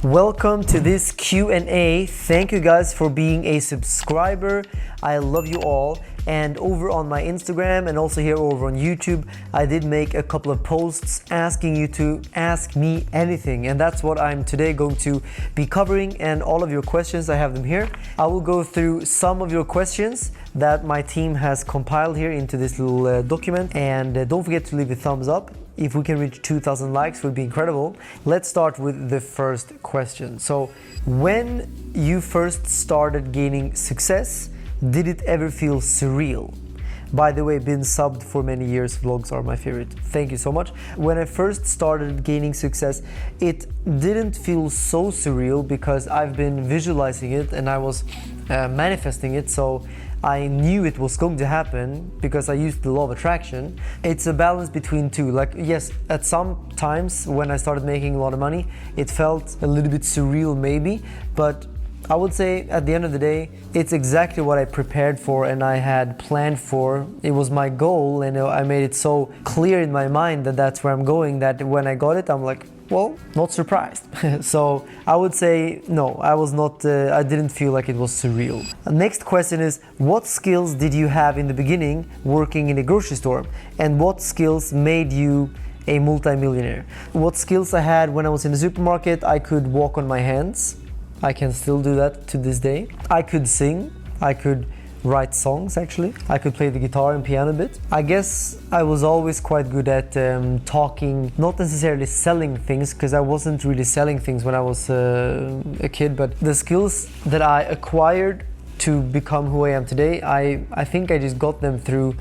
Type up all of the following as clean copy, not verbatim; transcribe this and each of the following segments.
Welcome to this Q&A. Thank you guys for being a subscriber. I love you all. And over on my Instagram and also here over on YouTube, I did make a couple of posts asking you to ask me anything. And that's what I'm today going to be covering, and all of your questions, I have them here. I will go through some of your questions that my team has compiled here into this little document. And don't forget to leave a thumbs up. If we can reach 2,000 likes, it would be incredible. Let's start with the first question. So, when you first started gaining success, did it ever feel surreal? By the way, been subbed for many years. Vlogs are my favorite. Thank you so much. When I first started gaining success, it didn't feel so surreal because I've been visualizing it and I was manifesting it. So I knew it was going to happen because I used the law of attraction. It's a balance between two. Like, yes, at some times when I started making a lot of money, it felt a little bit surreal maybe, but I would say at the end of the day, it's exactly what I prepared for and I had planned for. It was my goal, and I made it so clear in my mind that that's where I'm going, that when I got it, I'm like, well, not surprised. So I would say, no, I was not, I didn't feel like it was surreal. Next question is, what skills did you have in the beginning working in a grocery store? And what skills made you a multi-millionaire? What skills I had when I was in the supermarket? I could walk on my hands. I can still do that to this day. I could sing. I could write songs, actually. I could play the guitar and piano a bit. I guess I was always quite good at talking, not necessarily selling things, because I wasn't really selling things when I was a kid, but the skills that I acquired to become who I am today, I think I just got them through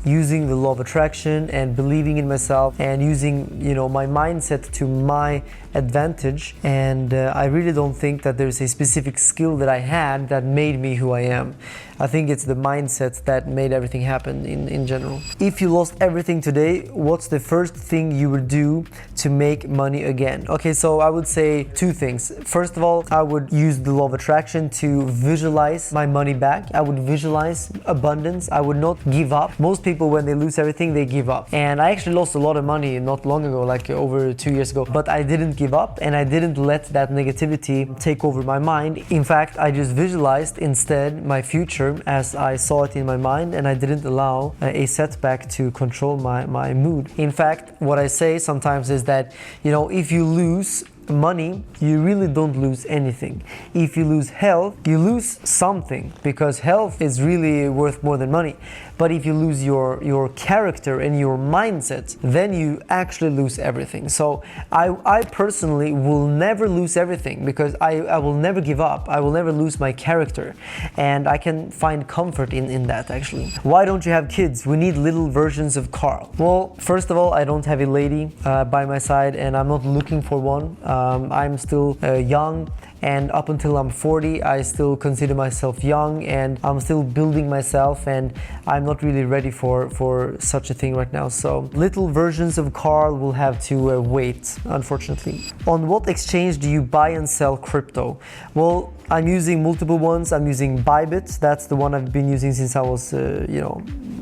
using the law of attraction and believing in myself and using, my mindset to my advantage. And I really don't think that there's a specific skill that I had that made me who I am. I think it's the mindset that made everything happen in general. If you lost everything today, what's the first thing you would do to make money again? Okay, so I would say two things. First of all, I would use the law of attraction to visualize my money back. I would visualize abundance. I would not give up. Most people, when they lose everything, they give up. And I actually lost a lot of money not long ago, like over 2 years ago, but I didn't give up and I didn't let that negativity take over my mind. In fact, I just visualized instead my future as I saw it in my mind, and I didn't allow a setback to control my mood. In fact, what I say sometimes is that, if you lose money, you really don't lose anything. If you lose health, you lose something, because health is really worth more than money. But if you lose your character and your mindset, then you actually lose everything. So I personally will never lose everything, because I will never give up. I will never lose my character. And I can find comfort in that, actually. Why don't you have kids? We need little versions of Carl. Well, first of all, I don't have a lady by my side, and I'm not looking for one. I'm still young, and up until I'm 40, I still consider myself young, and I'm still building myself, and I'm not really ready for such a thing right now. So little versions of Carl will have to wait, unfortunately. On what exchange do you buy and sell crypto? Well, I'm using multiple ones. I'm using Bybit. That's the one I've been using since I was,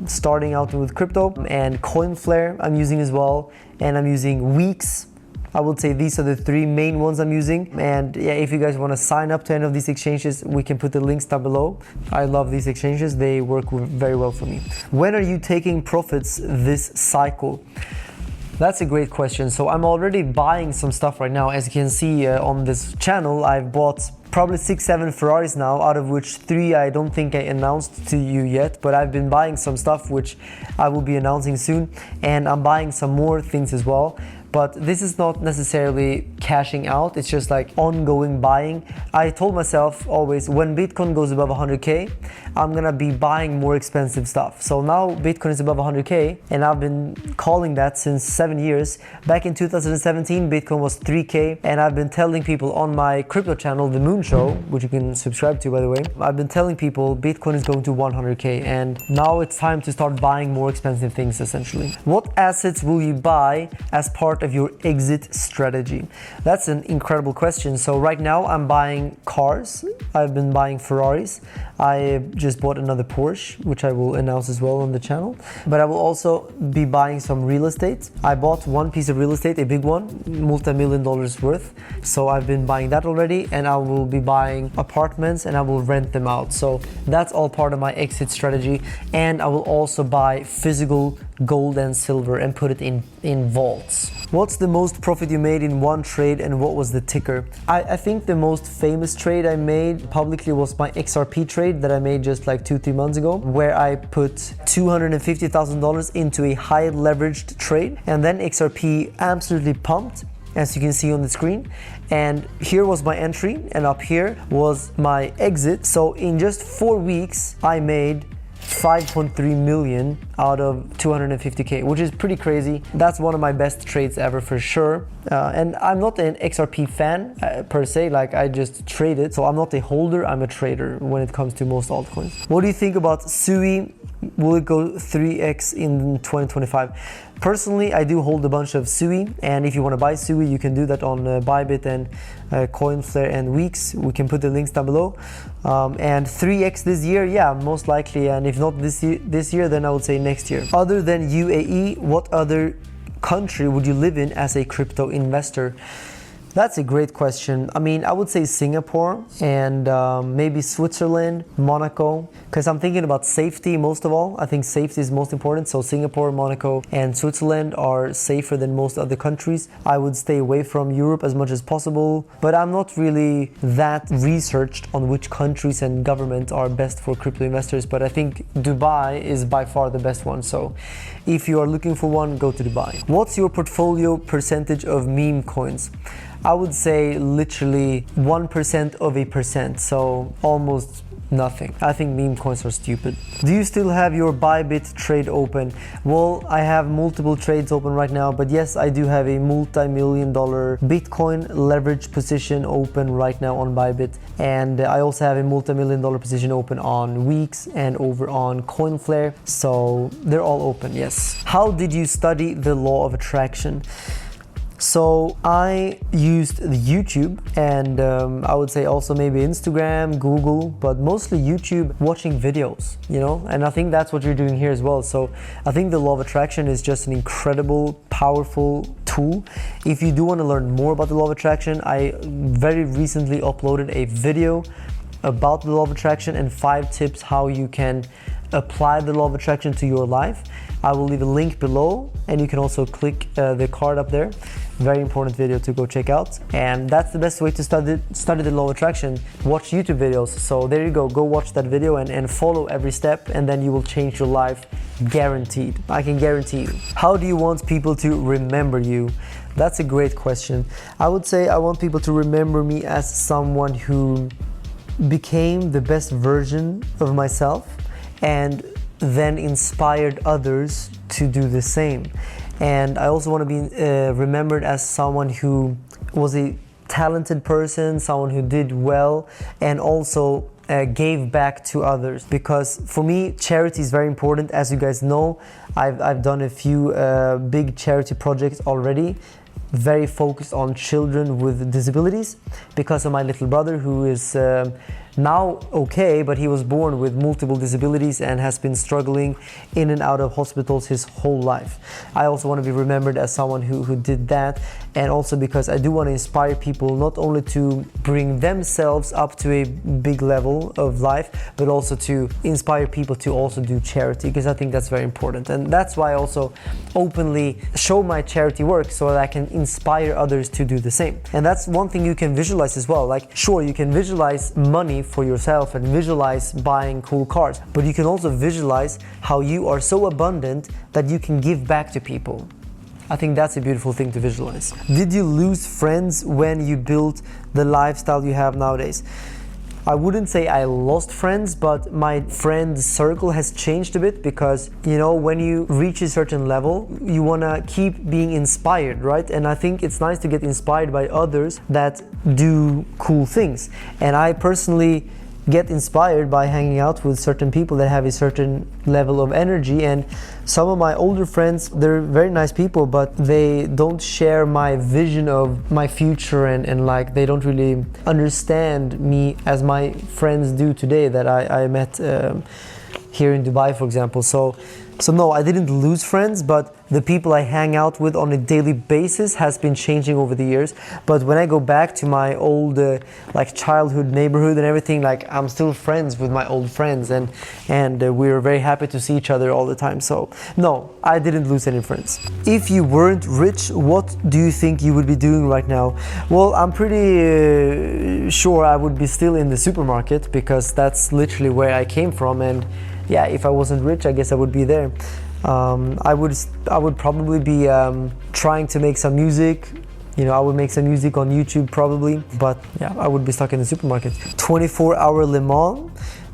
starting out with crypto. And Coinflare I'm using as well. And I'm using Weeks. I would say these are the three main ones I'm using. And yeah, if you guys want to sign up to any of these exchanges, we can put the links down below. I love these exchanges. They work very well for me. When are you taking profits this cycle? That's a great question. So I'm already buying some stuff right now. As you can see on this channel, I've bought probably 6-7 Ferraris now, out of which 3 I don't think I announced to you yet, but I've been buying some stuff which I will be announcing soon, and I'm buying some more things as well. But this is not necessarily cashing out, it's just like ongoing buying. I told myself always, when Bitcoin goes above 100K, I'm gonna be buying more expensive stuff. So now Bitcoin is above 100K, and I've been calling that since 7 years. Back in 2017, Bitcoin was 3K, and I've been telling people on my crypto channel, The Moon Show, which you can subscribe to, by the way, I've been telling people Bitcoin is going to 100K, and now it's time to start buying more expensive things, essentially. What assets will you buy as part part of your exit strategy? That's an incredible question. So right now I'm buying cars. I've been buying Ferraris. I just bought another Porsche, which I will announce as well on the channel. But I will also be buying some real estate. I bought one piece of real estate, a big one, multi-million-dollars worth. So I've been buying that already, and I will be buying apartments and I will rent them out. So that's all part of my exit strategy. And I will also buy physical gold and silver and put it in vaults. What's the most profit you made in one trade and what was the ticker? I think the most famous trade I made publicly was my XRP trade that I made just like 2-3 months ago, where I put $250,000 into a high leveraged trade, and then XRP absolutely pumped, as you can see on the screen. And here was my entry and up here was my exit. So in just 4 weeks I made 5.3 million out of 250k, which is pretty crazy. That's one of my best trades ever for sure. And I'm not an XRP fan per se, like I just trade it. So I'm not a holder, I'm a trader when it comes to most altcoins. What do you think about SUI? Will it go 3x in 2025? Personally, I do hold a bunch of SUI, and if you want to buy SUI, you can do that on Bybit and Coinflare and Weeks. We can put the links down below. And 3x this year, yeah, most likely. And if not this year, then I would say next year. Other than UAE, what other country would you live in as a crypto investor? That's a great question. I mean, I would say Singapore and maybe Switzerland, Monaco, because I'm thinking about safety most of all. I think safety is most important. So Singapore, Monaco, and Switzerland are safer than most other countries. I would stay away from Europe as much as possible, but I'm not really that researched on which countries and governments are best for crypto investors. But I think Dubai is by far the best one. So if you are looking for one, go to Dubai. What's your portfolio percentage of meme coins? I would say literally 1% of a percent, so almost nothing. I think meme coins are stupid. Do you still have your Bybit trade open? Well, I have multiple trades open right now, but yes, I do have a multi-million-dollar Bitcoin leverage position open right now on Bybit. And I also have a multi-million-dollar position open on Weeks and over on Coinflare. So they're all open, yes. How did you study the law of attraction? So I used YouTube and I would say also maybe Instagram, Google, but mostly YouTube, watching videos, you know, and I think that's what you're doing here as well. So I think the law of attraction is just an incredible, powerful tool. If you do want to learn more about the law of attraction, I very recently uploaded a video about the law of attraction and 5 tips how you can apply the law of attraction to your life. I will leave a link below and you can also click the card up there. Very important video to go check out. And that's the best way to study the law of attraction. Watch YouTube videos. So there you go watch that video and follow every step, and then you will change your life, guaranteed. I can guarantee you. How do you want people to remember you? That's a great question. I would say I want people to remember me as someone who became the best version of myself and then inspired others to do the same. And I also want to be remembered as someone who was a talented person, someone who did well, and also gave back to others. Because for me, charity is very important. As you guys know, I've done a few big charity projects already, very focused on children with disabilities, because of my little brother who is now okay, but he was born with multiple disabilities and has been struggling in and out of hospitals his whole life. I also want to be remembered as someone who did that, and also because I do want to inspire people not only to bring themselves up to a big level of life, but also to inspire people to also do charity, because I think that's very important. And that's why I also openly show my charity work, so that I can inspire others to do the same. And that's one thing you can visualize as well. Like, sure, you can visualize money for yourself and visualize buying cool cars, but you can also visualize how you are so abundant that you can give back to people. I think that's a beautiful thing to visualize. Did you lose friends when you built the lifestyle you have nowadays? I wouldn't say I lost friends, but my friend circle has changed a bit, because, you know, when you reach a certain level, you want to keep being inspired, right? And I think it's nice to get inspired by others that do cool things. And I personally get inspired by hanging out with certain people that have a certain level of energy. And some of my older friends, they're very nice people, but they don't share my vision of my future, and like they don't really understand me as my friends do today that I met here in Dubai, for example. So no, I didn't lose friends, but the people I hang out with on a daily basis has been changing over the years. But when I go back to my old like childhood neighborhood and everything, like I'm still friends with my old friends, and we're very happy to see each other all the time. So no, I didn't lose any friends. If you weren't rich, what do you think you would be doing right now? Well, I'm pretty sure I would be still in the supermarket, because that's literally where I came from. And yeah, if I wasn't rich, I guess I would be there. I would probably be trying to make some music. You know, I would make some music on YouTube probably, but yeah, I would be stuck in the supermarket. 24-hour Le Mans.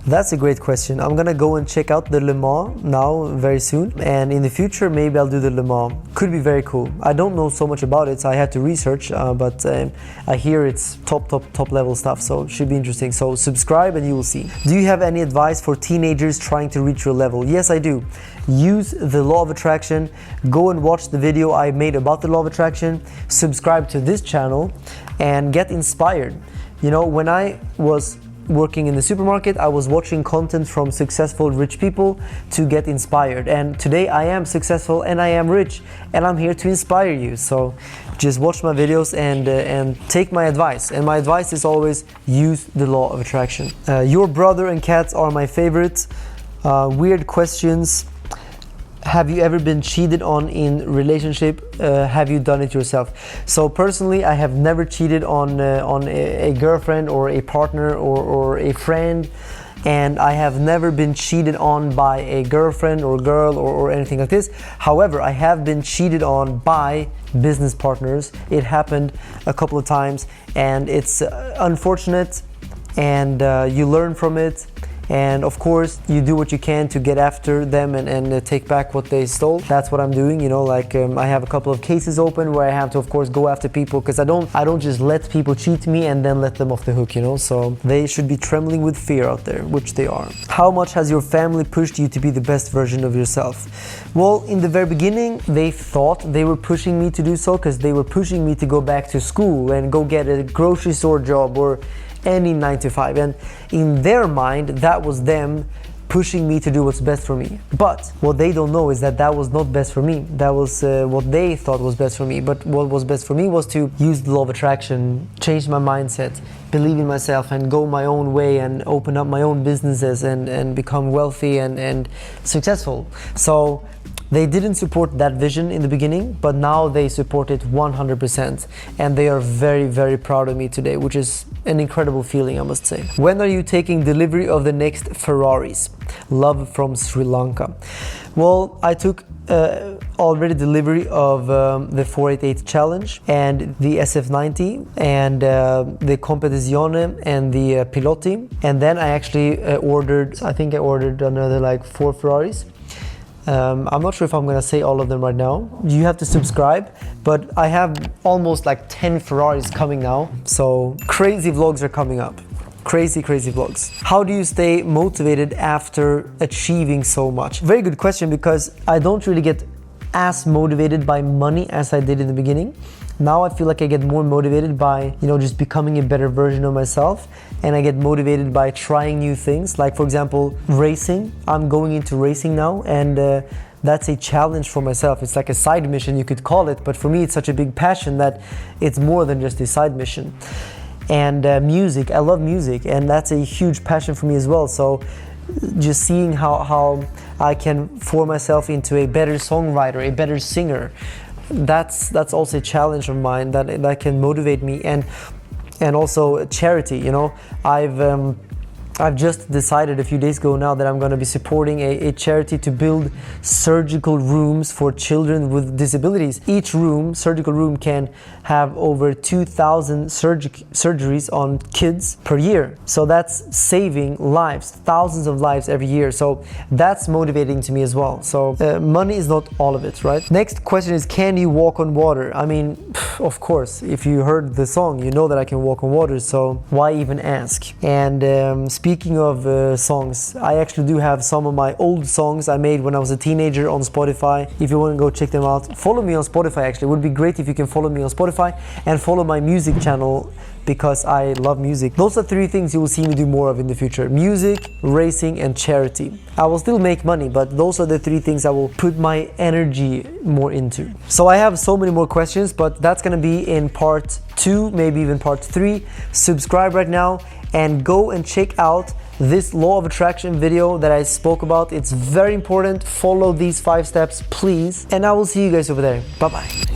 That's a great question. I'm gonna go and check out the Le Mans now very soon, and in the future maybe I'll do the Le Mans. Could be very cool. I don't know so much about it, so I had to research, but I hear it's top level stuff, so it should be interesting. So subscribe and you will see. Do you have any advice for teenagers trying to reach your level? Yes, I do. Use the law of attraction. Go and watch the video I made about the law of attraction. Subscribe to this channel and get inspired. You know, when I was working in the supermarket, I was watching content from successful rich people to get inspired, and today I am successful and I am rich, and I'm here to inspire you. So just watch my videos and take my advice, and my advice is always use the law of attraction. Your brother and cats are my favorites. Weird questions. Have you ever been cheated on in relationship? Have you done it yourself? So personally, I have never cheated on a girlfriend or a partner or a friend, and I have never been cheated on by a girlfriend or girl or anything like this. However, I have been cheated on by business partners. It happened a couple of times, and it's unfortunate, and you learn from it. And of course, you do what you can to get after them and take back what they stole. That's what I'm doing. You know, like I have a couple of cases open where I have to, of course, go after people, because I don't just let people cheat me and then let them off the hook. You know, so they should be trembling with fear out there, which they are. How much has your family pushed you to be the best version of yourself? Well, in the very beginning, they thought they were pushing me to do so, because they were pushing me to go back to school and go get a grocery store job or any 9 to 5, and in their mind that was them pushing me to do what's best for me. But what they don't know is that that was not best for me. That was what they thought was best for me. But what was best for me was to use the law of attraction, change my mindset, believe in myself, and go my own way and open up my own businesses and become wealthy and successful. So they didn't support that vision in the beginning, but now they support it 100%, and they are very, very proud of me today, which is an incredible feeling, I must say. When are you taking delivery of the next Ferraris? Love from Sri Lanka. Well, I took already delivery of the 488 Challenge and the SF90 and the Competizione and the Piloti, and then I actually I think I ordered another like 4 Ferraris. I'm not sure if I'm gonna say all of them right now. You have to subscribe, but I have almost like 10 Ferraris coming now, so crazy vlogs are coming up. Crazy vlogs. How do you stay motivated after achieving so much? Very good question, because I don't really get as motivated by money as I did in the beginning. Now I feel like I get more motivated by, you know, just becoming a better version of myself, and I get motivated by trying new things. Like, for example, racing. I'm going into racing now, and that's a challenge for myself. It's like a side mission, you could call it, but for me it's such a big passion that it's more than just a side mission. And music, I love music, and that's a huge passion for me as well. So just seeing how I can form myself into a better songwriter, a better singer, that's also a challenge of mine that can motivate me. And also charity, you know, I've just decided a few days ago now that I'm going to be supporting a charity to build surgical rooms for children with disabilities. Each surgical room can have over 2,000 surgeries on kids per year. So that's saving lives, thousands of lives every year. So that's motivating to me as well. So money is not all of it, right? Next question is, can you walk on water? I mean, of course, if you heard the song, you know that I can walk on water. So why even ask? And speaking of songs, I actually do have some of my old songs I made when I was a teenager on Spotify. If you want to go check them out, follow me on Spotify. Actually, it would be great if you can follow me on Spotify and follow my music channel, because I love music. Those are 3 things you will see me do more of in the future: music, racing, and charity. I will still make money, but those are the 3 things I will put my energy more into. So I have so many more questions, but that's gonna be in part 2, maybe even part 3. Subscribe right now and go and check out this law of attraction video that I spoke about. It's very important. Follow these 5 steps, please. And I will see you guys over there. Bye-bye.